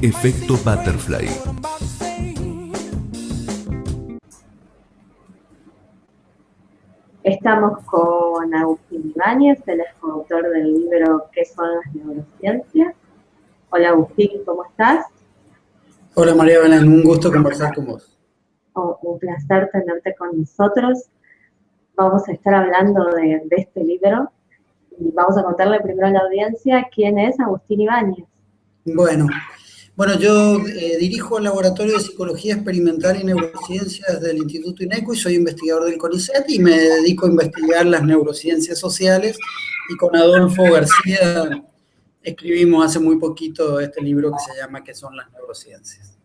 Efecto Butterfly. Estamos con Agustín Ibáñez, él es coautor del libro ¿Qué son las neurociencias? Hola Agustín, ¿cómo estás? Hola María Belén, un gusto conversar con vos. Un placer tenerte con nosotros. Vamos a estar hablando de este libro y vamos a contarle primero a la audiencia quién es Agustín Ibáñez. Bueno, yo dirijo el Laboratorio de Psicología Experimental y Neurociencias del Instituto INECO y soy investigador del CONICET y me dedico a investigar las neurociencias sociales, y con Adolfo García escribimos hace muy poquito este libro que se llama ¿Qué son las neurociencias?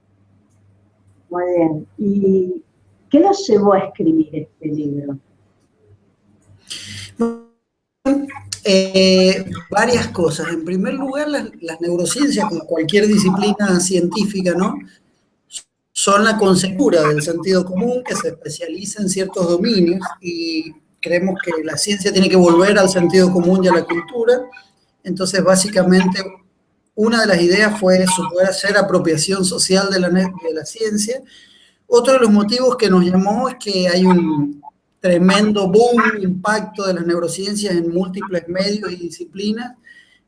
Muy bien. ¿Y qué los llevó a escribir este libro? Varias cosas. En primer lugar, las neurociencias, como cualquier disciplina científica, ¿no?, son la consecuencia del sentido común que se especializa en ciertos dominios, y creemos que la ciencia tiene que volver al sentido común y a la cultura. Entonces, básicamente, una de las ideas fue eso, poder hacer apropiación social de la ciencia. Otro de los motivos que nos llamó es que hay un tremendo boom, impacto de las neurociencias en múltiples medios y disciplinas,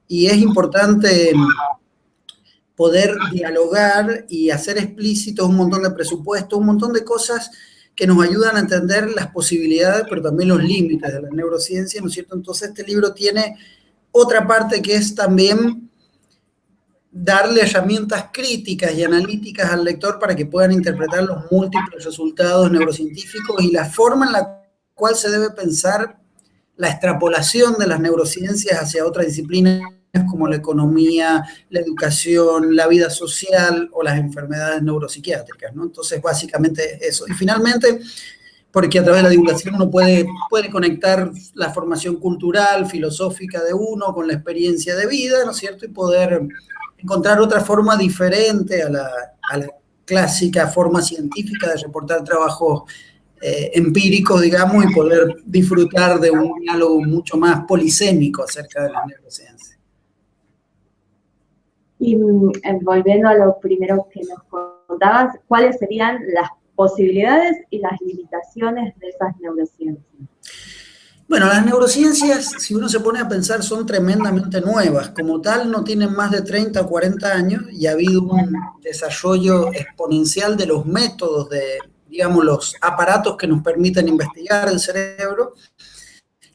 y es importante poder dialogar y hacer explícitos un montón de presupuestos, un montón de cosas que nos ayudan a entender las posibilidades, pero también los límites de la neurociencia, ¿no es cierto? Entonces este libro tiene otra parte que es también darle herramientas críticas y analíticas al lector para que puedan interpretar los múltiples resultados neurocientíficos y la forma en la cual se debe pensar la extrapolación de las neurociencias hacia otras disciplinas como la economía, la educación, la vida social o las enfermedades neuropsiquiátricas, ¿no? Entonces, básicamente eso. Y finalmente, porque a través de la divulgación uno puede conectar la formación cultural, filosófica de uno con la experiencia de vida, ¿no es cierto? Y poder encontrar otra forma diferente a la clásica forma científica de reportar trabajos empíricos, digamos, y poder disfrutar de un diálogo mucho más polisémico acerca de las neurociencias. Y volviendo a lo primero que nos contabas, ¿cuáles serían las posibilidades y las limitaciones de esas neurociencias? Bueno, las neurociencias, si uno se pone a pensar, son tremendamente nuevas. Como tal, no tienen más de 30 o 40 años y ha habido un desarrollo exponencial de los métodos, de, digamos, los aparatos que nos permiten investigar el cerebro,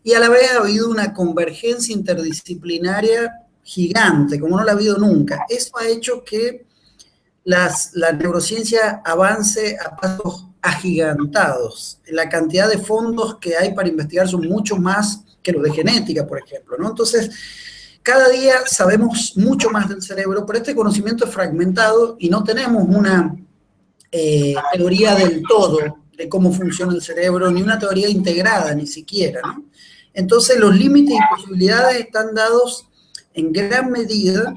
y a la vez ha habido una convergencia interdisciplinaria gigante, como no la ha habido nunca. Eso ha hecho que la neurociencia avance a pasos agigantados. La cantidad de fondos que hay para investigar son mucho más que los de genética, por ejemplo, ¿no? Entonces, cada día sabemos mucho más del cerebro, pero este conocimiento es fragmentado y no tenemos una teoría del todo de cómo funciona el cerebro, ni una teoría integrada, ni siquiera, ¿no? Entonces, los límites y posibilidades están dados en gran medida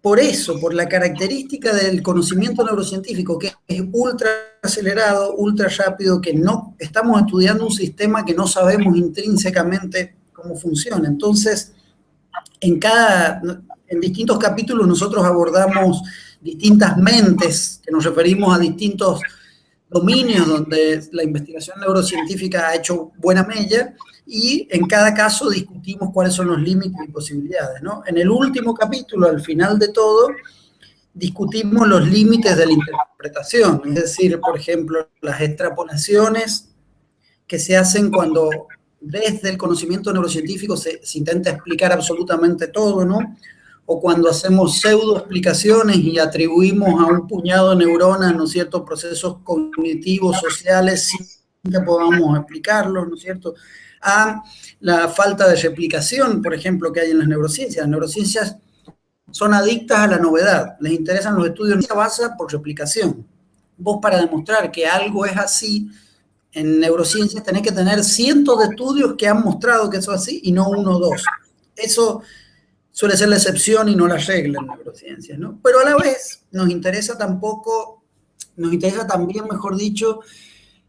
por eso, por la característica del conocimiento neurocientífico, que es ultra acelerado, ultra rápido, que no estamos estudiando un sistema que no sabemos intrínsecamente cómo funciona. Entonces, en distintos capítulos nosotros abordamos distintas mentes, que nos referimos a distintos dominios donde la investigación neurocientífica ha hecho buena mella, y en cada caso discutimos cuáles son los límites y posibilidades, ¿no? En el último capítulo, al final de todo, discutimos los límites de la interpretación, es decir, por ejemplo, las extrapolaciones que se hacen cuando desde el conocimiento neurocientífico se intenta explicar absolutamente todo, ¿no? O cuando hacemos pseudoexplicaciones y atribuimos a un puñado de neuronas, ¿no es cierto?, procesos cognitivos, sociales, sin que podamos explicarlos, ¿no es cierto?, a la falta de replicación, por ejemplo, que hay en las neurociencias. Las neurociencias son adictas a la novedad, les interesan los estudios, se basa por replicación. Vos, para demostrar que algo es así, en neurociencias tenés que tener cientos de estudios que han mostrado que eso es así y no uno o dos. Eso suele ser la excepción y no la regla en neurociencias, ¿no? Pero a la vez nos interesa también, mejor dicho,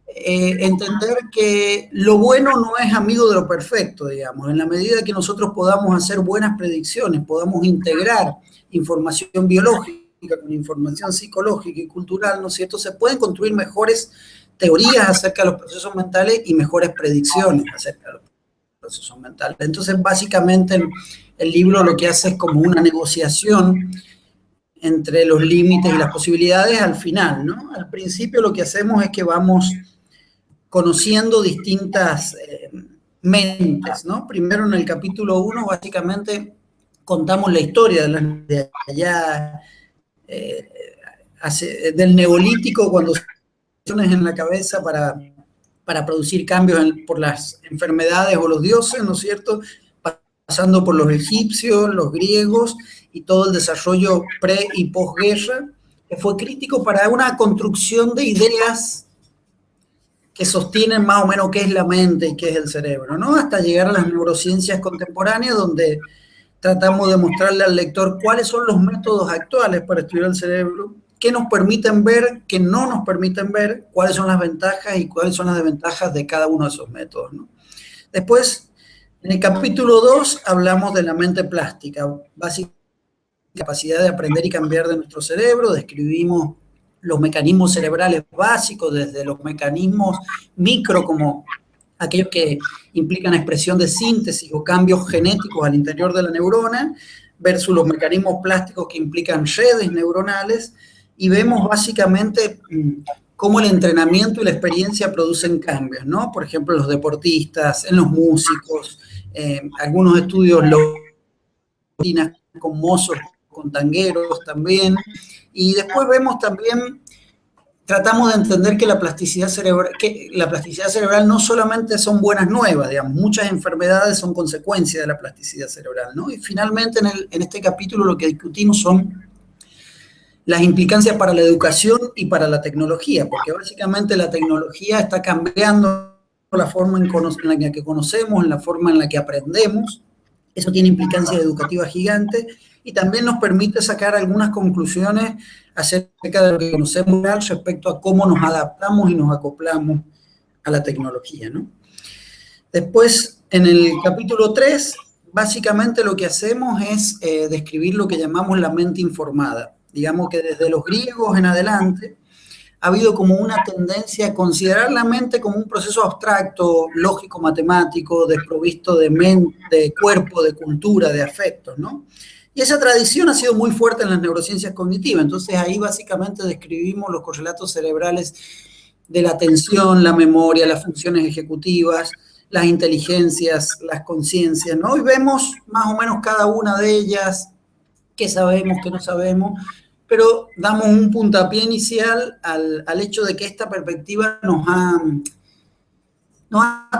entender que lo bueno no es amigo de lo perfecto, digamos. En la medida que nosotros podamos hacer buenas predicciones, podamos integrar información biológica con información psicológica y cultural, ¿no es cierto?, se pueden construir mejores teorías acerca de los procesos mentales y mejores predicciones acerca de los procesos mentales. Entonces, básicamente, el libro lo que hace es como una negociación entre los límites y las posibilidades al final, ¿no? Al principio lo que hacemos es que vamos conociendo distintas mentes, ¿no? Primero en el capítulo 1, básicamente, contamos la historia de allá, del neolítico, cuando en la cabeza para producir cambios por las enfermedades o los dioses, ¿no es cierto?, pasando por los egipcios, los griegos y todo el desarrollo pre- y posguerra, que fue crítico para una construcción de ideas que sostienen más o menos qué es la mente y qué es el cerebro, ¿no? Hasta llegar a las neurociencias contemporáneas, donde tratamos de mostrarle al lector cuáles son los métodos actuales para estudiar el cerebro, qué nos permiten ver, qué no nos permiten ver, cuáles son las ventajas y cuáles son las desventajas de cada uno de esos métodos, ¿no? Después, en el capítulo 2 hablamos de la mente plástica, básicamente la capacidad de aprender y cambiar de nuestro cerebro, describimos los mecanismos cerebrales básicos, desde los mecanismos micro, como aquellos que implican expresión de síntesis o cambios genéticos al interior de la neurona, versus los mecanismos plásticos que implican redes neuronales, y vemos básicamente cómo el entrenamiento y la experiencia producen cambios, ¿no? Por ejemplo, en los deportistas, en los músicos, algunos estudios con mozos, con tangueros también, y después vemos también, tratamos de entender que la plasticidad cerebral no solamente son buenas nuevas, digamos, muchas enfermedades son consecuencia de la plasticidad cerebral, ¿no? Y finalmente en este capítulo lo que discutimos son las implicancias para la educación y para la tecnología, porque básicamente la tecnología está cambiando la forma en la que conocemos, en la forma en la que aprendemos. Eso tiene implicancias educativas gigantes y también nos permite sacar algunas conclusiones acerca de lo que conocemos respecto a cómo nos adaptamos y nos acoplamos a la tecnología, ¿no? Después, en el capítulo 3, básicamente lo que hacemos es describir lo que llamamos la mente informada. Digamos que desde los griegos en adelante ha habido como una tendencia a considerar la mente como un proceso abstracto, lógico, matemático, desprovisto de mente, de cuerpo, de cultura, de afectos, ¿no? Y esa tradición ha sido muy fuerte en las neurociencias cognitivas. Entonces ahí básicamente describimos los correlatos cerebrales de la atención, la memoria, las funciones ejecutivas, las inteligencias, las conciencias, ¿no? Y vemos más o menos cada una de ellas, qué sabemos, qué no sabemos, pero damos un puntapié inicial al hecho de que esta perspectiva nos ha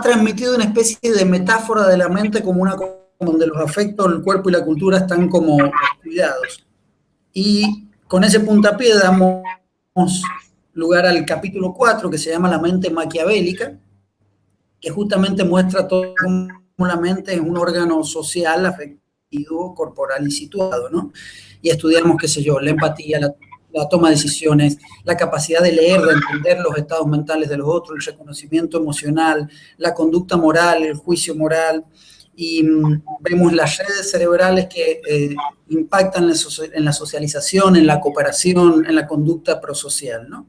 transmitido una especie de metáfora de la mente como una donde los afectos, el cuerpo y la cultura están como descuidados. Y con ese puntapié damos lugar al capítulo 4, que se llama La mente maquiavélica, que justamente muestra todo cómo la mente es un órgano social, afectivo, corporal y situado, ¿no? Y estudiamos, qué sé yo, la empatía, la toma de decisiones, la capacidad de leer, de entender los estados mentales de los otros, el reconocimiento emocional, la conducta moral, el juicio moral, y vemos las redes cerebrales que impactan en la socialización, en la cooperación, en la conducta prosocial, ¿no?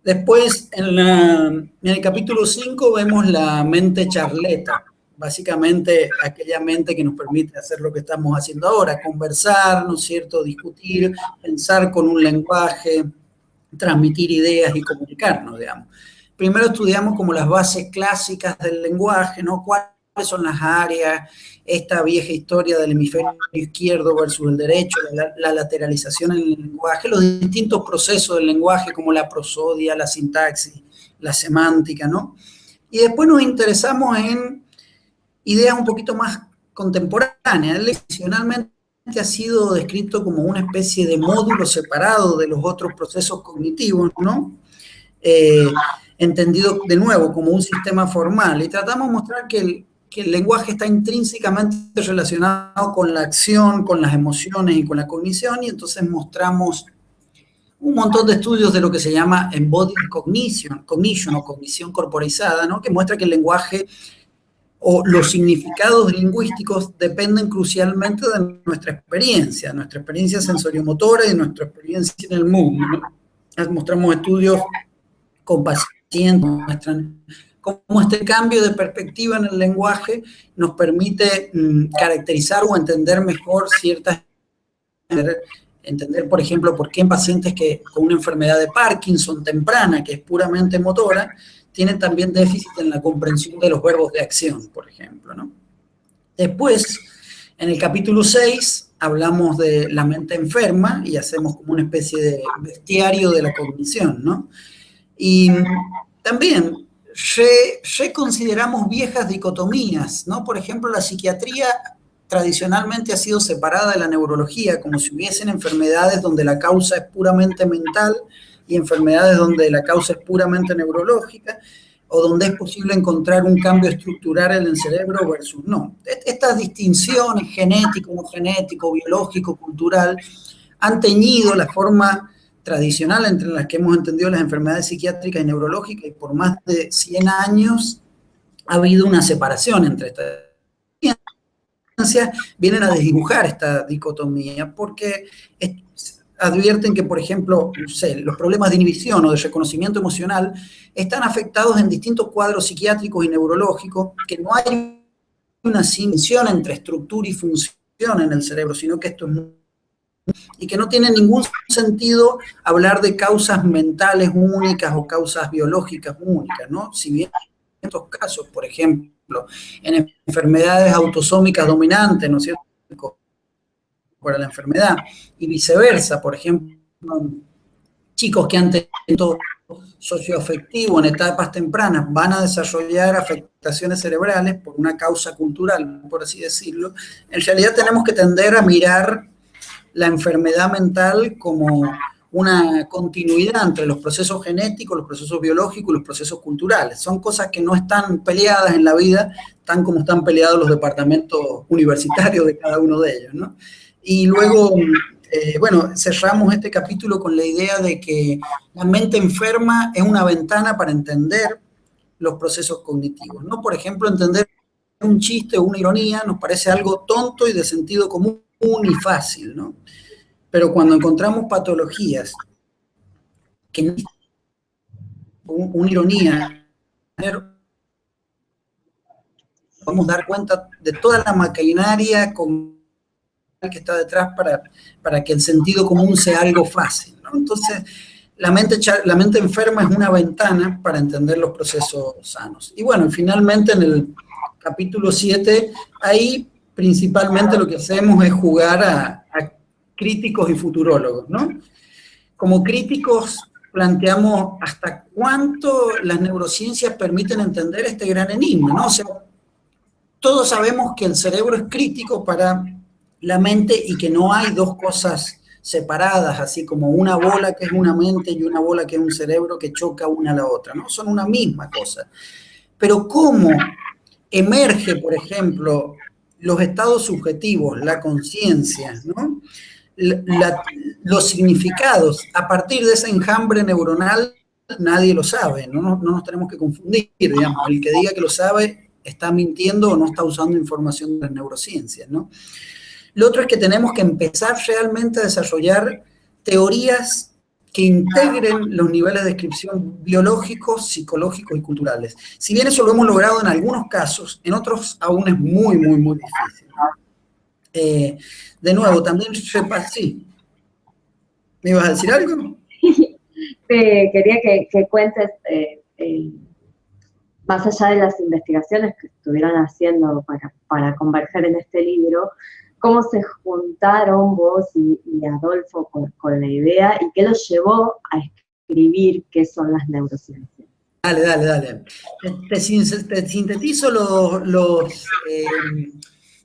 Después, en el capítulo 5 vemos la mente charleta, básicamente aquella mente que nos permite hacer lo que estamos haciendo ahora, conversar, ¿no es cierto?, discutir, pensar con un lenguaje, transmitir ideas y comunicarnos, digamos. Primero estudiamos como las bases clásicas del lenguaje, ¿no? ¿Cuáles son las áreas? Esta vieja historia del hemisferio izquierdo versus el derecho, la lateralización en el lenguaje, los distintos procesos del lenguaje como la prosodia, la sintaxis, la semántica, ¿no? Y después nos interesamos en ideas un poquito más contemporáneas. Tradicionalmente ha sido descrito como una especie de módulo separado de los otros procesos cognitivos, ¿no? Entendido de nuevo como un sistema formal. Y tratamos de mostrar que el lenguaje está intrínsecamente relacionado con la acción, con las emociones y con la cognición, y entonces mostramos un montón de estudios de lo que se llama embodied cognition o cognición corporizada, ¿no? Que muestra que el lenguaje o los significados lingüísticos dependen crucialmente de nuestra experiencia sensoriomotora y nuestra experiencia en el mundo, ¿no? Mostramos estudios con pacientes, muestran cómo este cambio de perspectiva en el lenguaje nos permite caracterizar o entender mejor entender, por ejemplo, por qué en pacientes con una enfermedad de Parkinson temprana, que es puramente motora, tienen también déficit en la comprensión de los verbos de acción, por ejemplo, ¿no? Después, en el capítulo 6, hablamos de la mente enferma y hacemos como una especie de bestiario de la cognición, ¿no? Y también reconsideramos viejas dicotomías, ¿no? Por ejemplo, la psiquiatría tradicionalmente ha sido separada de la neurología, como si hubiesen enfermedades donde la causa es puramente mental y enfermedades donde la causa es puramente neurológica, o donde es posible encontrar un cambio estructural en el cerebro versus no. Estas distinciones genético, no genético, biológico, cultural, han teñido la forma tradicional entre las que hemos entendido las enfermedades psiquiátricas y neurológicas, y por más de 100 años ha habido una separación entre estas. Vienen a desdibujar esta dicotomía porque advierten que, por ejemplo, no sé, los problemas de inhibición o de reconocimiento emocional están afectados en distintos cuadros psiquiátricos y neurológicos, que no hay una distinción entre estructura y función en el cerebro, sino que esto es y que no tiene ningún sentido hablar de causas mentales únicas o causas biológicas únicas, ¿no? Si bien en estos casos, por ejemplo, en enfermedades autosómicas dominantes, ¿no es cierto?, para la enfermedad, y viceversa, por ejemplo, chicos que han tenido socioafectivo en etapas tempranas van a desarrollar afectaciones cerebrales por una causa cultural, por así decirlo. En realidad tenemos que tender a mirar la enfermedad mental como una continuidad entre los procesos genéticos, los procesos biológicos y los procesos culturales. Son cosas que no están peleadas en la vida, tan como están peleados los departamentos universitarios de cada uno de ellos, ¿no? Y luego, bueno, cerramos este capítulo con la idea de que la mente enferma es una ventana para entender los procesos cognitivos, ¿no? Por ejemplo, entender un chiste o una ironía nos parece algo tonto y de sentido común y fácil, ¿no? Pero cuando encontramos patologías que no una ironía, podemos dar cuenta de toda la maquinaria que está detrás para que el sentido común sea algo fácil, ¿no? Entonces, la mente enferma es una ventana para entender los procesos sanos. Y bueno, finalmente en el capítulo 7, ahí principalmente lo que hacemos es jugar a críticos y futurólogos, ¿no? Como críticos planteamos hasta cuánto las neurociencias permiten entender este gran enigma, ¿no? O sea, todos sabemos que el cerebro es crítico para la mente y que no hay dos cosas separadas, así como una bola que es una mente y una bola que es un cerebro que choca una a la otra, ¿no? Son una misma cosa. Pero ¿cómo emerge, por ejemplo, los estados subjetivos, la conciencia, ¿no? Los significados a partir de ese enjambre neuronal? Nadie lo sabe, no nos tenemos que confundir, digamos. El que diga que lo sabe está mintiendo o no está usando información de las neurociencias, ¿no? Lo otro es que tenemos que empezar realmente a desarrollar teorías que integren los niveles de descripción biológicos, psicológicos y culturales. Si bien eso lo hemos logrado en algunos casos, en otros aún es muy, muy, muy difícil, ¿no? De nuevo, también sí. ¿Me ibas a decir algo? Quería que cuentes, más allá de las investigaciones que estuvieron haciendo para converger en este libro, cómo se juntaron vos y Adolfo con la idea y qué los llevó a escribir qué son las neurociencias. Dale. Te sintetizo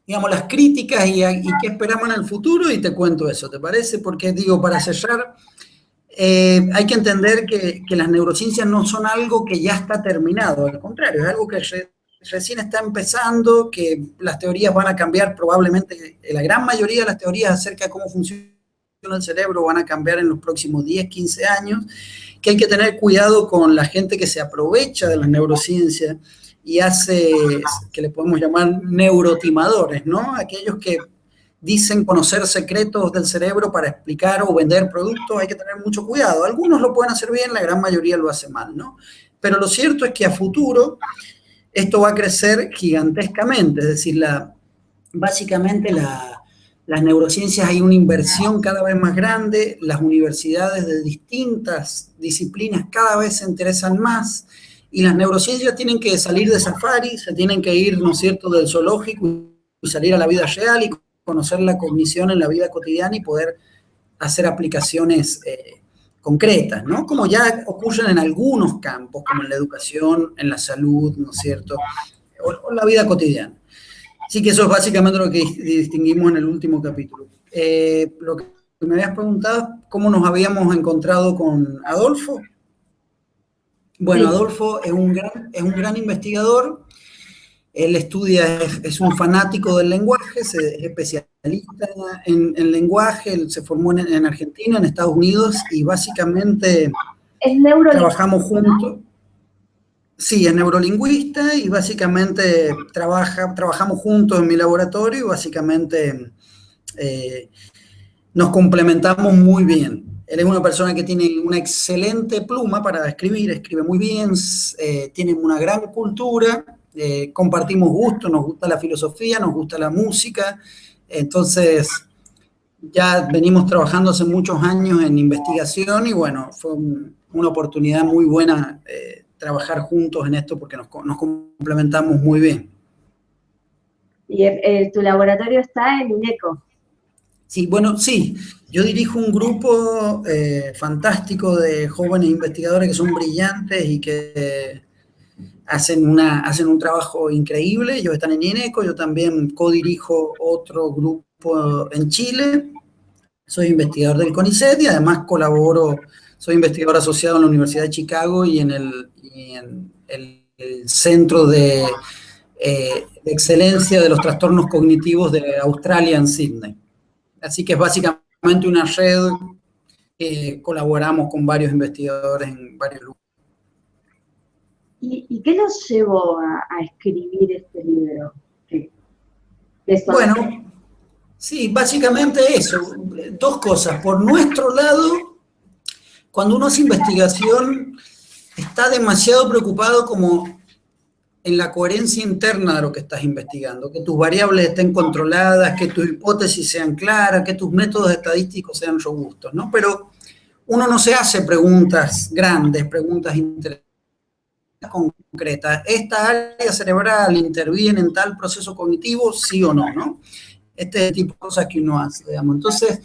digamos, las críticas y qué esperamos en el futuro y te cuento eso, ¿te parece? Porque digo, para cerrar, hay que entender que las neurociencias no son algo que ya está terminado, al contrario, es algo que recién está empezando, que las teorías van a cambiar probablemente, la gran mayoría de las teorías acerca de cómo funciona el cerebro van a cambiar en los próximos 10, 15 años, que hay que tener cuidado con la gente que se aprovecha de las neurociencias y hace, que le podemos llamar neurotimadores, ¿no? Aquellos que dicen conocer secretos del cerebro para explicar o vender productos, hay que tener mucho cuidado. Algunos lo pueden hacer bien, la gran mayoría lo hace mal, ¿no? Pero lo cierto es que a futuro esto va a crecer gigantescamente, es decir, básicamente las neurociencias hay una inversión cada vez más grande, las universidades de distintas disciplinas cada vez se interesan más y las neurociencias tienen que salir de safari, se tienen que ir, ¿no es cierto?, del zoológico y salir a la vida real y conocer la cognición en la vida cotidiana y poder hacer aplicaciones concretas, ¿no? Como ya ocurren en algunos campos, como en la educación, en la salud, ¿no es cierto?, o la vida cotidiana. Así que eso es básicamente lo que distinguimos en el último capítulo. Lo que me habías preguntado, ¿cómo nos habíamos encontrado con Adolfo? Bueno, Sí. Adolfo es un gran investigador. Él estudia, es un fanático del lenguaje, es especialista en lenguaje, él se formó en Argentina, en Estados Unidos, y básicamente Es neurolingüista. trabajamos juntos. Sí, es neurolingüista y básicamente trabajamos juntos en mi laboratorio y básicamente nos complementamos muy bien. Él es una persona que tiene una excelente pluma para escribir, escribe muy bien, tiene una gran cultura, compartimos gustos, nos gusta la filosofía, nos gusta la música, entonces ya venimos trabajando hace muchos años en investigación y bueno, fue una oportunidad muy buena trabajar juntos en esto porque nos complementamos muy bien. Y tu laboratorio está en INECO. Sí, bueno, sí, yo dirijo un grupo fantástico de jóvenes investigadores que son brillantes y que hacen un trabajo increíble. Ellos están en INECO, yo también codirijo otro grupo en Chile. Soy investigador del CONICET y además soy investigador asociado en la Universidad de Chicago y en el Centro de Excelencia de los Trastornos Cognitivos de Australia en Sydney. Así que es básicamente una red que colaboramos con varios investigadores en varios lugares. ¿Y qué los llevó a escribir este libro? Bueno, sí, básicamente eso. Dos cosas. Por nuestro lado, cuando uno hace investigación, está demasiado preocupado como en la coherencia interna de lo que estás investigando, que tus variables estén controladas, que tus hipótesis sean claras, que tus métodos estadísticos sean robustos, ¿no? Pero uno no se hace preguntas grandes, preguntas interesantes, concretas. ¿Esta área cerebral interviene en tal proceso cognitivo, sí o no, no? Este es el tipo de cosas que uno hace, digamos. Entonces,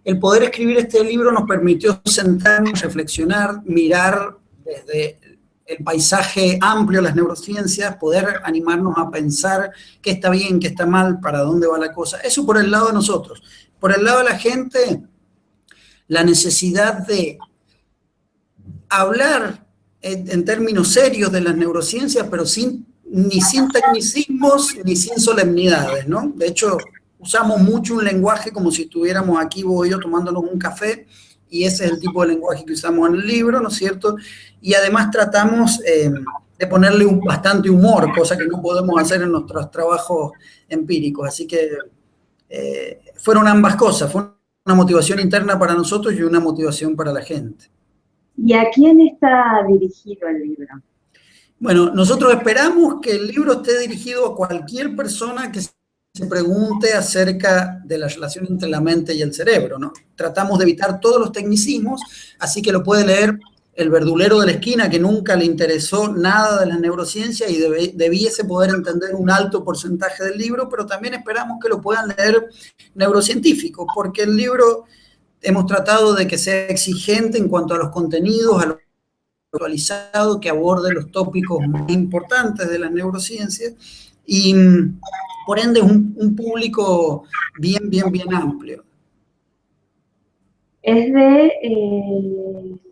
el poder escribir este libro nos permitió sentarnos, reflexionar, mirar desde el paisaje amplio de las neurociencias, poder animarnos a pensar qué está bien, qué está mal, para dónde va la cosa. Eso por el lado de nosotros. Por el lado de la gente, la necesidad de hablar en términos serios de las neurociencias, pero ni sin tecnicismos ni sin solemnidades, ¿no? De hecho, usamos mucho un lenguaje como si estuviéramos aquí vos y yo tomándonos un café, y ese es el tipo de lenguaje que usamos en el libro, ¿no es cierto? Y además tratamos de ponerle bastante humor, cosa que no podemos hacer en nuestros trabajos empíricos. Así que fueron ambas cosas, fue una motivación interna para nosotros y una motivación para la gente. ¿Y a quién está dirigido el libro? Bueno, nosotros esperamos que el libro esté dirigido a cualquier persona que se pregunte acerca de la relación entre la mente y el cerebro, ¿no? Tratamos de evitar todos los tecnicismos, así que lo puede leer el verdulero de la esquina que nunca le interesó nada de la neurociencia y debiese poder entender un alto porcentaje del libro, pero también esperamos que lo puedan leer neurocientíficos, porque el libro hemos tratado de que sea exigente en cuanto a los contenidos, a lo actualizado, que aborde los tópicos más importantes de las neurociencias y por ende es un público bien amplio. Es de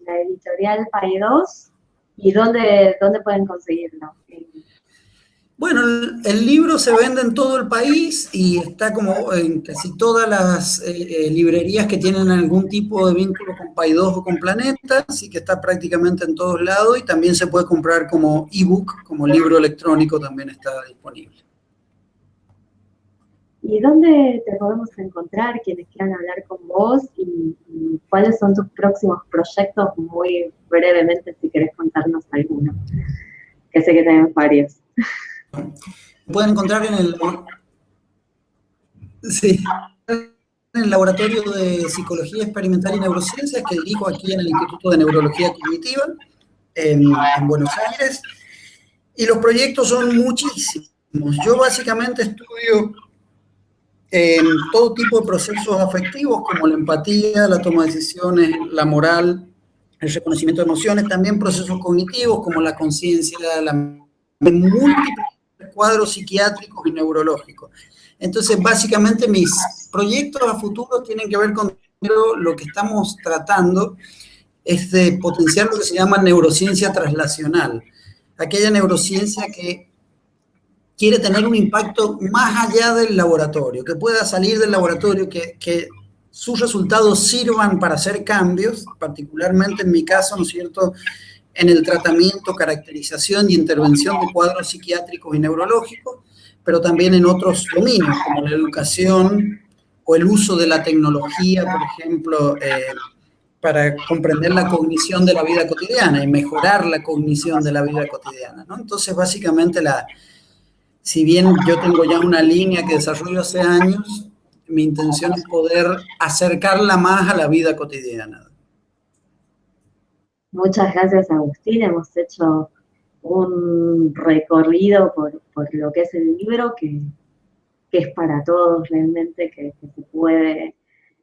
la editorial Paidós. ¿Y dónde pueden conseguirlo? Bueno, el libro se vende en todo el país y está como en casi todas las librerías que tienen algún tipo de vínculo con Paidós o con Planeta, así que está prácticamente en todos lados y también se puede comprar como ebook, como libro electrónico también está disponible. ¿Y dónde te podemos encontrar quienes quieran hablar con vos y cuáles son tus próximos proyectos? Muy brevemente, si querés contarnos alguno, que sé que tenés varios. Pueden encontrar sí, en el Laboratorio de Psicología Experimental y Neurociencias que dirijo aquí en el Instituto de Neurología Cognitiva en Buenos Aires. Y los proyectos son muchísimos. Yo básicamente estudio todo tipo de procesos afectivos como la empatía, la toma de decisiones, la moral, el reconocimiento de emociones, también procesos cognitivos como la conciencia, múltiples cuadros psiquiátricos y neurológicos. Entonces, básicamente mis proyectos a futuro tienen que ver con lo que estamos tratando, es de potenciar lo que se llama neurociencia traslacional, aquella neurociencia que quiere tener un impacto más allá del laboratorio, que pueda salir del laboratorio, que sus resultados sirvan para hacer cambios, particularmente en mi caso, ¿no es cierto?, en el tratamiento, caracterización y intervención de cuadros psiquiátricos y neurológicos, pero también en otros dominios, como la educación o el uso de la tecnología, por ejemplo, para comprender la cognición de la vida cotidiana y mejorar la cognición de la vida cotidiana, ¿no? Entonces, básicamente, si bien yo tengo ya una línea que desarrollo hace años, mi intención es poder acercarla más a la vida cotidiana. Muchas gracias, Agustín. Hemos hecho un recorrido por lo que es el libro, que es para todos realmente, que se puede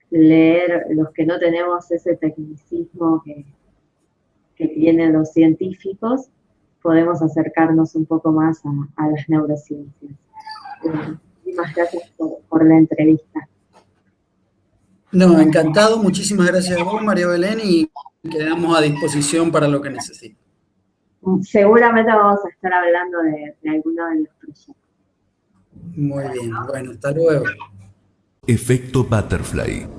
leer los que no tenemos ese tecnicismo que tienen los científicos, podemos acercarnos un poco más a las neurociencias. Muchísimas gracias por la entrevista. No, encantado. Muchísimas gracias a vos, María Belén, y quedamos a disposición para lo que necesiten. Seguramente vamos a estar hablando de alguno de los proyectos. Muy bien. Bueno, hasta luego. Efecto Butterfly.